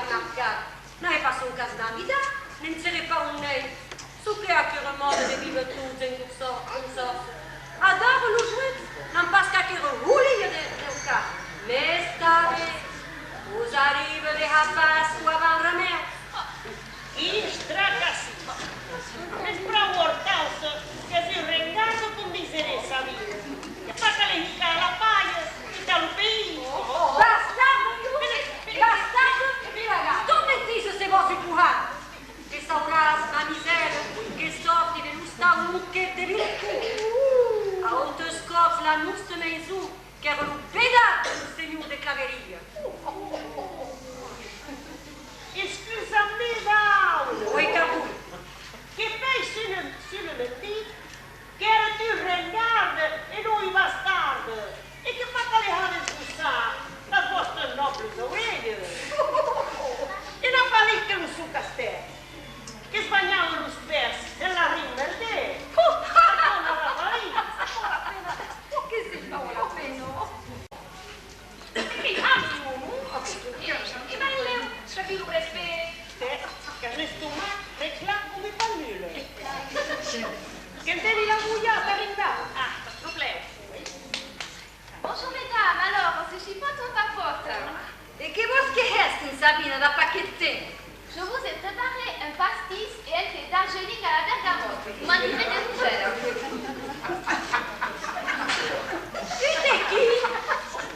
supermercato. Non passò un caso da vita, non c'era pas un nei. Su che a che modo de vive tutti in questo, Adoro lo jouet, non pasca che rouli del caso. Mais stare, vous arrive de rapaces ou avant remède. Istracassi. Mas para o hortauça, quer dizer, rengaço com misereza minha. E para que ele ficar na paia, e tal o país. Bastava, ragazzi, tu mi dici se vuoi curare. Che sta una miseria, che soffri dello stato che devi tu. A un te scopri la nostra maison, che era un pedaggio del signore de Claveria. Scusa-me, Paolo. Oi, Capu. Che fai se ne metti? Che era tu regnarde e noi bastarde. E che fa che le hanno scusato la vostra nobile orecchie. E non fa lì che lo su castello. Che sbagliamo lo spesso nella rimerde. Che si fa la pena? Șapirul respect. Că l'estomac reclam come fa nulla. Che devi la bouillata ringrata. Ah, s'il vous plaît. Bonjour mesdames, alors, on se chipote ou pas porte? Et che vuoi che resti in Sabina da pacchettino? Je vous ai préparé un pastis et elle fait d'angélique à la bergamote. Vous m'en direz des nouvelles. Tu t'es qui?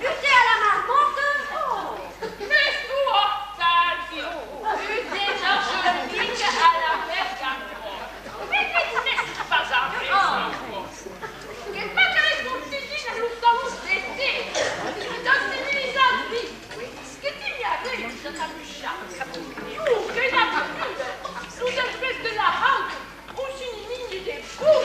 Tu t'es à la marmotte? Mais toi, Sergio, tu t'es angélique à la bergamote. Mais tu n'es pas angélique. Che faccia le consigline allo stomaco stesso? Non si divisa qui. Che ti mi arrivi da capisciare? Che la capire? Tu espèce de la honte, aussi ligne des fous.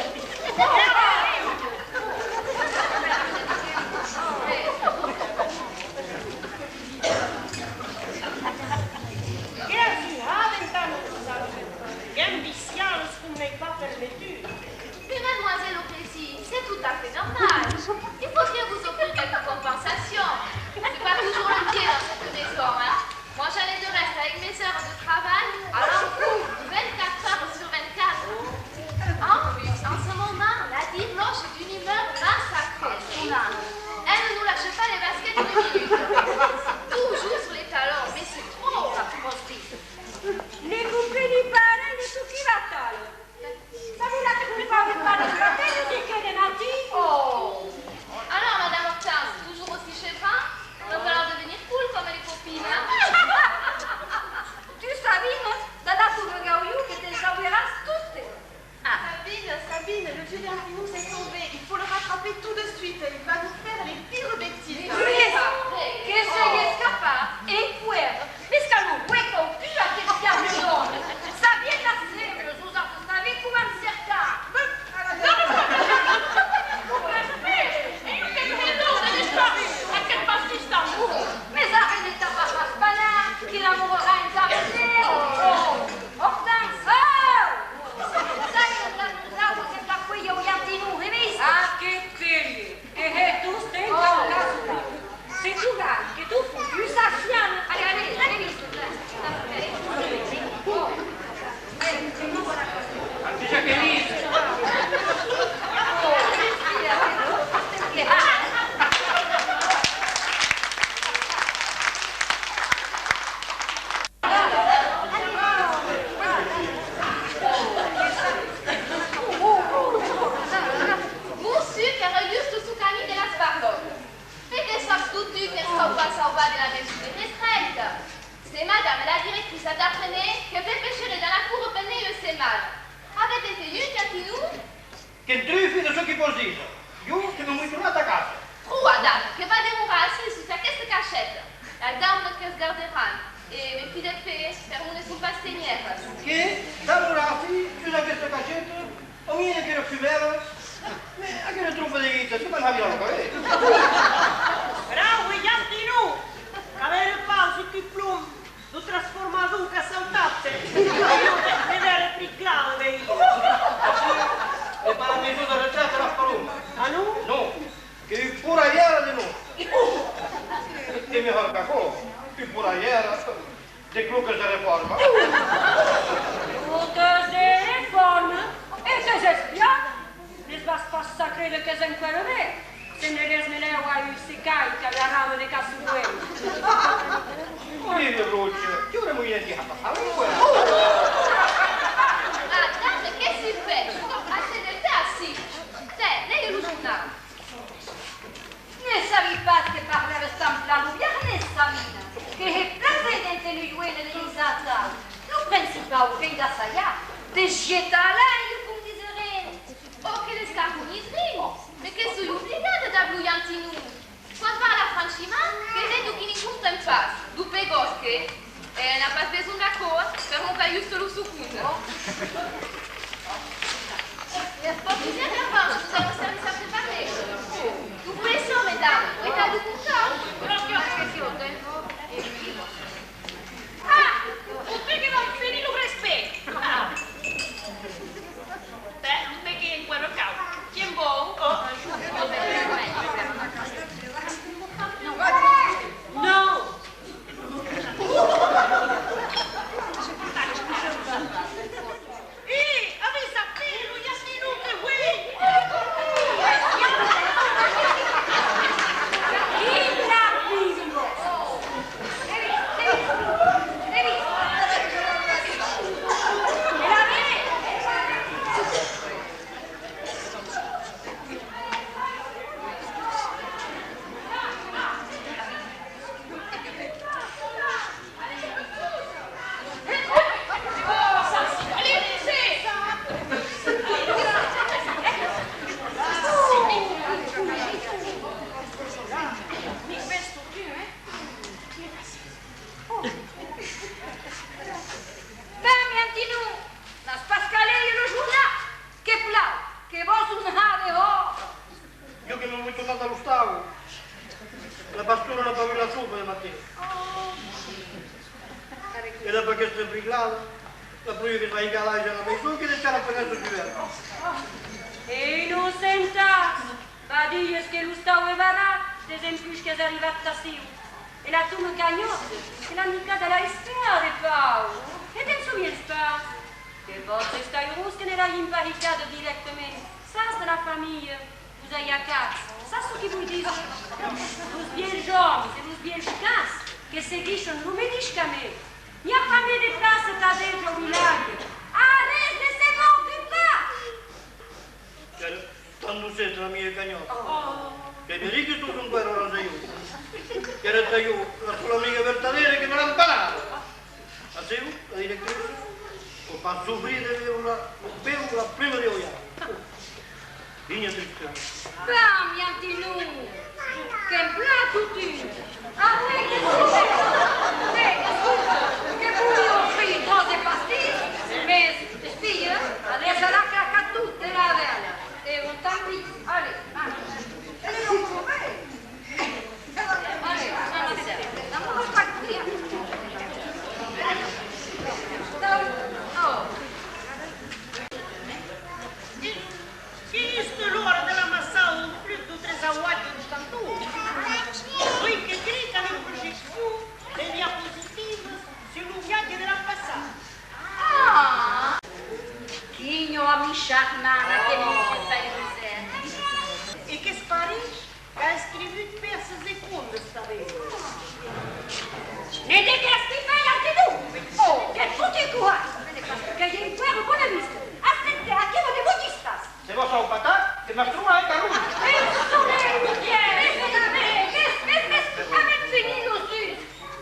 Mais mademoiselle Oprécie, c'est tout à fait normal. Il faut bien vous offrir quelques compensations. C'est pas toujours le pied dans cette maison, hein. Moi, j'allais de reste avec mes heures de travail à l'enfou, 24 heures sur 24. En plus, en ce moment, la dive Blanche est d'une humeur massacrée. Elle ne nous lâche pas les baskets une minute. Toujours sur les talons, mais c'est trop. Ne compreni pare ne tu chi va tale? Sabina che tu parli di fratelli di che ne nati? Oh. Alors, Madame Hortense, toujours aussi chevrin? Il va falloir devenir cool comme les copines, hein? Tu Sabine, t'as dato un gaouillou che te sauveras tutte. Sabine, le vieux Verminous est tombé. Il faut le rattraper tout de suite. Il va nous faire les pires bêtises. Che se gli scappa e fuera. Pesca non hueco più a che schiavione. Sabiena sempre, scusate, stavi come un cercare. Mais arrête ta papa spana, qui l'amourera in Sabine. Hortense, sai l'annunciato che da qui io gli attinu, hai visto? Ah, che figli, e tu stai in casa. Se tu vai, che tu fu più saziano, hai visto? Dice che lì. Monsieur che era giusto su cani della Sbarlone. Perché ça tutti che salva della maison de retraite. C'est madame la directrice d'apprenez che per pescere dalla cour penne le semal. Avete tenuto a nous? Che truffi da so chi può dire. Io che non mi tornato a casa. Trois dames che va demorar assis sur questa cachette. La dame che sgarderanno. E mes filles de paix per une sul pasteniere. Che? Da morati, chiusa questa cassetta, o mia che era più vera. Ma che ne truffa di vita, come la viola, capito? Bravo, gli altri no! Avere il pauso più plum, lo trasforma tu che saltasse. Io vedere pricclavo dei. E ma la misura del tratto la paloma. Ah no? No, che è pura iera di noi. E mi fa cacò, è pura iera. des cloques de réforme. Toutes des réformes et des espions. Les pas sacrés de Casanquarové. Se ne resmeleu a Usicai, che aveva ramo di Casuel. Olivia Roche, che ora mi viene a fare? Ah, date, che si fa? A te del tassi. Te, lei lo giornale. Ne savais pas que parlare Stamplano, bien ne savina. Che è presente lui quelle di Isata. Non pensi pas au pays d'Assaya? Te scieta là, io con diserente. Oh, che le scapunitri. Mais che sono obbligata da bluianti nu. Quando va alla Francima, che vedo che nessuno sta in pace. După gosche, n'a pas besoin d'accord, per non fare giusto lo secondo. Poi bisogna che faccia, dobbiamo stare a preparare. Tu puoi so, mesdames, vuoi t'as du content? Proprio che si ode. Ah, perché non fini lo rispetto? Beh, perché in quello caso. Chi è buono? No! Avete saputo, gli assino che vuoi? Io che non mi tornato allo stavo, la pastora non aveva la sopra di mattina. E dopo che sto imbrigliata, la prima che sta in calare già la penso che c'era per questo giverno. E non sentas, va dire che lo stavo e varà, des empuches che è arrivata a Siu. E la tourne cagnotte, c'est l'amica della Esther, Paolo. E te ne souviens pas? Che vostra stai rose che ne l'hai imparicata direttamente. Ça, c'est la famille. Vous avez à quatre. Ça, ce qui vous disent. Vous bien jeunes, c'est vous bien efficaces, che seguiscono l'umidiscamente. Il n'y a pas mis de place là dentro au village. Arrête, ne se moque pas! Tanto sento la mia cagnotta. Che mi dici tu con quello non sei io. Che era io, la tua amica vertadera che me l'ha imparato. La seguo, la direttrice, o fa soffrire bevo la prima di oiare. Vigna triste. Bam, Yantinou! Che plato tu! Ah, oui, che scusa! Scusa, che vuoi offrire cose pastiglie? Ma, spia, adesso la cacca tutta la vela. E un tampi, allez, e le non come me. Allez, dammi una spacchia. Oh. Isto l'ora della massao un flutto 3 a 4 instantâneo. Poi che clica nel progetto le diapositive sul viaggio della passata. Ah! Chigno a mi charmana che mi si fa il E che sparisce che ha scritto per secondo sta vez. Ne devi bene anche tu! Oh, che tutti qua! Che gli impero buona vista! Aspetta, a chi volevo di stas? Se vuoi un patà, che mi struma anche a lui.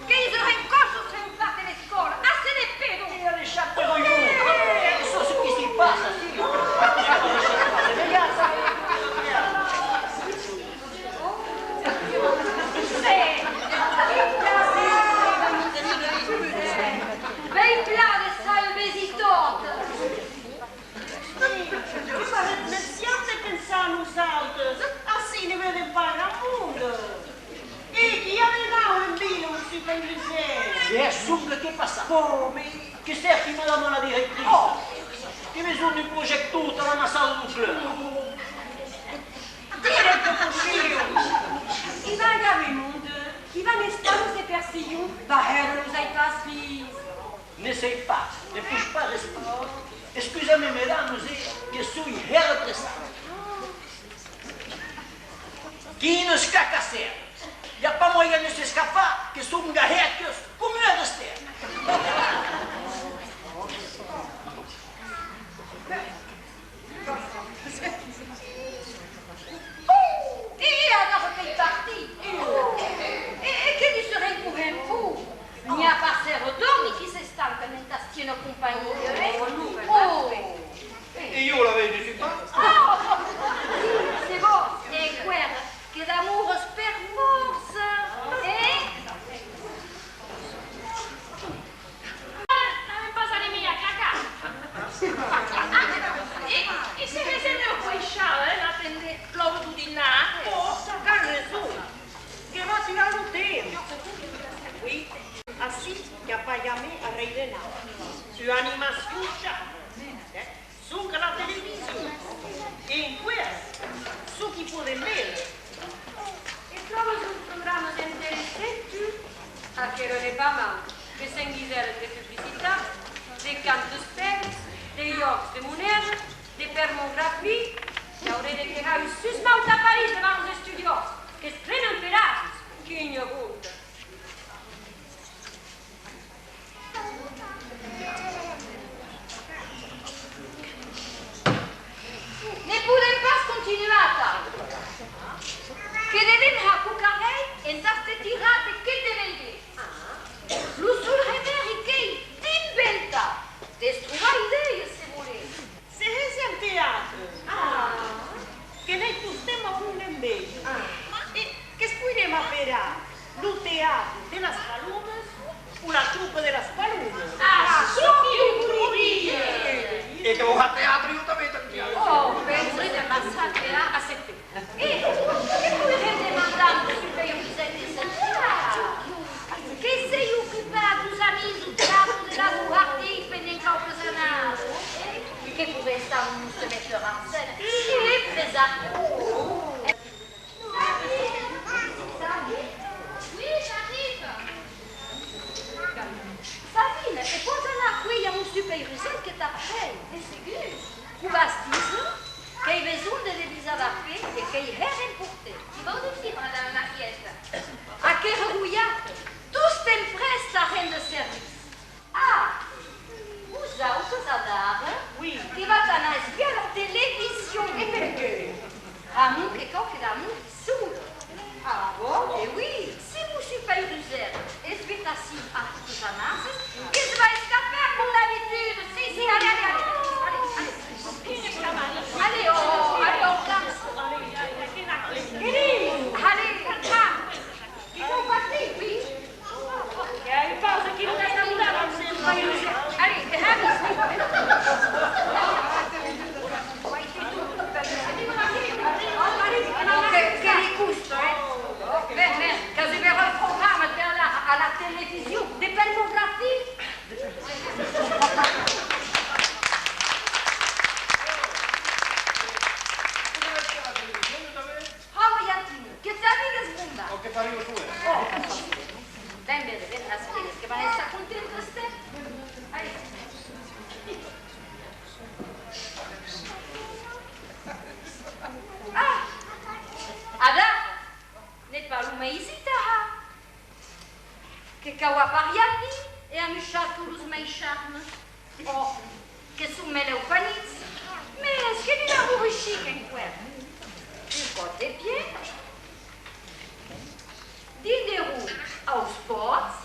Che io sono in corso se non fate le scuole! Ah, se ne pedo! E le sciappe con io. Adesso su chi si passa, sì. Ben plane salve esistente! Ma stiamo pensando us altri, assim ne vede fare al mondo. E chi aveva un bino si prendesse? E è subito che passa. Come? Che serve madame la direttrice? Che bisogna di progetto tutta la massa del club? Dire che possibile. Il va y avoir monde, il va m'estammer ces persillons, va elle nous aille pas si. n'essaye pas, ne touche pas respect. Excusez-moi, mesdames, je suis représent. Qui ne s'escape? Il n'y a pas moyen de s'escaper que sou um garretos como é você. Et alors, quelle partie? Et che gli sarei pure un fu? Mi ha passato dormi chi si stanca nel tastieno compagnia. Oh! E io la vedo, si fa? C'est bon, c'est guerra che l'amour per forza. E se reserve quei sciame, la prende l'abitudine, possa dar raison. Che va a tirare un tempo. Oui, ainsi qu'il n'y a pas jamais à rire sur animation sur la télévision. Et in questo, su chi può vedere. E trovo sul programma d'interesse a che non è pas mal. Des singulières de publicità, des cantes de spectre, des yorks de monnaie, des permographies. L'aurete che ha il susmaut a Paris devant les studios, che sprenen pedazos, che ignorante. Neppure in paz continuata. Che devem a cucarei e taste tirate che devende. L'usul reveri che t'inventa. Destruva idee se volete. Se è un teatro, che ne stiamo un meglio. E che spugliamo a verà lo teatro della Spaluna o la truppa della Spaluna? E che ho fatto teatro io también. Oh, penso di ammazzare a sette. E poi vede mandando sul peio di sette che sei occupato dos amigos do teatro de la Guardia pendant quelques che pouvait stare un se metteur en scène. Il est présent. Oui, j'arrive. Sabine, e portala qui a un supervisor che t'appelle. È sicuro? Tu vas dire che hai bisogno delle bisavaffe e che hai remporté. Qui va vous dire, Madame Mariette? A che rouillate? Tous t'empressent à rendre service. Ah, vous autres adare? Oui. Che va a spiare la televisione. E perché? Ramon che cocche d'amour solo. Ah bon? Eh oui, si vous superviseur est facile à toutes les annonces, il va escapper comme d'habitude. Si, allez, allez, allez. Allez, oh, allez, on danse. Allez, calme. Ils sont partis, oui. E pausa che non è stata un supervisore. Allez, che ricusto, Beh, che si verrà il programma alla televisione, di permografie. Che sabi che sbunda? O che fare io su? Ben bene, ben la spiega, che va a essere contento ste? Ah! Ada, ne parlo mai esita. Che caua pariati e a mișat tous mai charme. Oh, che su me le upaniți. Mais, che mi la rușică în cuer. Il pot de pied. Din de rouge au sports.